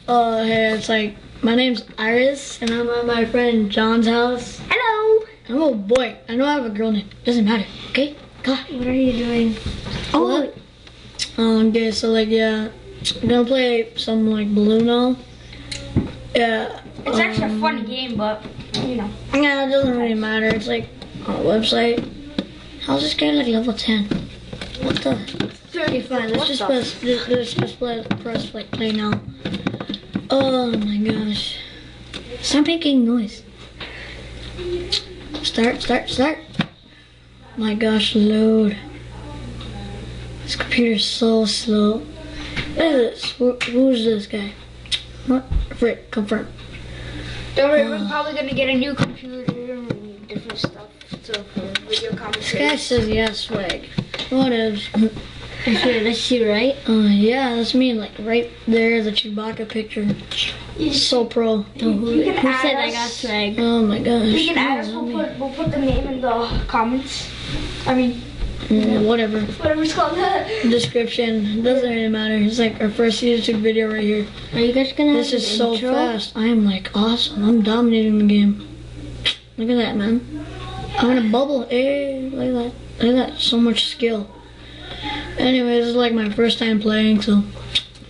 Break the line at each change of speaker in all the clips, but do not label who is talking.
Hey, it's like, my name's Iris, and I'm at my friend John's house.
Hello.
I'm a boy. I know I have a girl name. Doesn't matter, okay? God.
What are you doing?
Oh. Okay, so like, yeah. I'm gonna play some like Balloono. Yeah.
It's actually a funny game, but, you know.
Yeah, it doesn't really matter. It's like on a website. How's this guy like level 10? What the? 35. Let's just press like play now. Oh my gosh. Stop making noise. Start. My gosh, load. This computer's so slow. What is this? Who's this guy? What? Frick, confirm.
Don't worry, we're probably gonna get a new computer and different stuff for video commentary.
This guy says yes, swag. What is?
That's you, right?
Yeah, that's me. Like right there, the Chewbacca picture. So pro.
Who
said I got swag?
Oh my gosh.
You can add us. We'll put the name in the comments. I mean,
whatever.
whatever it's called.
Description. It doesn't really matter. It's like our first YouTube video right here.
Are you guys gonna
This
have
is
an
so
intro?
fast. I am like awesome. I'm dominating the game. Look at that, man. I'm in a bubble. Hey, look at that. Look at that. So much skill. Anyways, this is like my first time playing, so.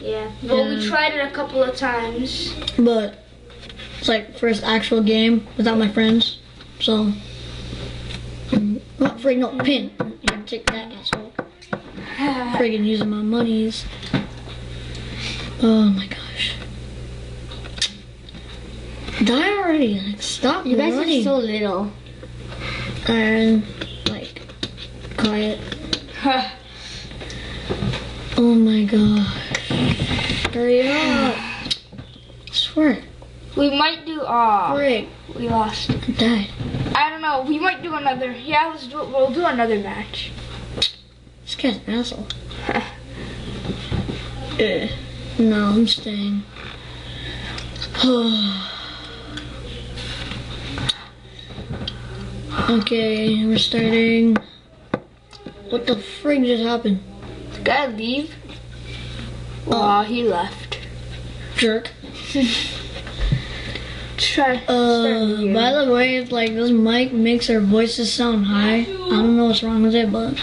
Yeah. Well, we tried it a couple of times.
But it's like first actual game without my friends, so. Not free, no pin. Yeah, take that, asshole. Friggin' using my monies. Oh my gosh. Die already! Like, stop
You guys
running.
are so little.
And like quiet. Oh my gosh. Hurry up. I swear.
We might do.
Frick.
We lost.
I died.
I don't know. We might do another. Yeah, let's do it. We'll do another match.
This guy's an asshole. No, I'm staying. Okay, we're starting. What the frig just happened?
Did the guy leave? Oh, he left.
Jerk.
Try.
By the way, it's like this mic makes our voices sound high. I don't know what's wrong with it, but.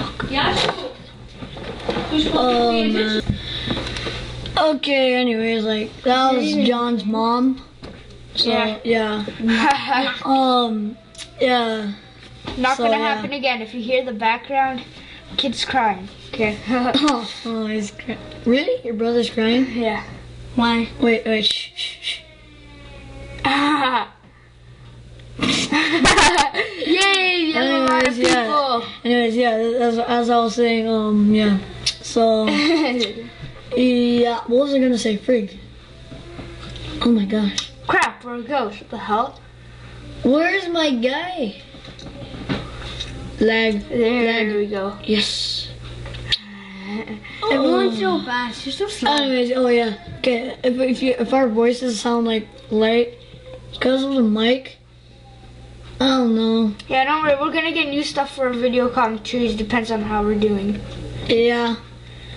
Oh man. Okay, anyways, like that was John's mom. So yeah.
Yeah. Not
So,
gonna
yeah.
happen again. If you hear the background, kids crying. Okay.
Oh, he's crying. Really? Your brother's crying?
Yeah.
Why? Wait, shh.
Yay! We have a lot of people.
Anyways, yeah, as I was saying, yeah. So, yeah, what was I gonna say? Frig. Oh my gosh.
Crap, where it goes? What the hell?
Where's my guy? Lag.
There we go.
Yes.
Everyone's so fast. You're so slow.
Anyways, oh yeah. Okay, if our voices sound like light, it's because of the mic. I don't know.
Yeah, don't worry. We're gonna get new stuff for video commentaries. Depends on how we're doing.
Yeah.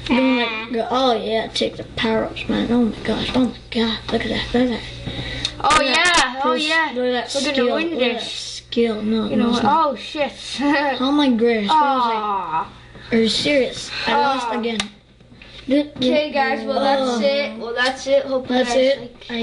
Then like, go, oh yeah, take the power ups, man. Oh my gosh. Look at that.
Oh yeah. Oh yeah.
Look at that
We're gonna
skill.
win
Look at that
this.
skill. No,
You know
no,
what?
it's not.
Oh shit.
How am I great?
Aw.
Are you serious? I lost again.
Okay, guys. Well, that's it. Hope you
That's
guys
it.
like-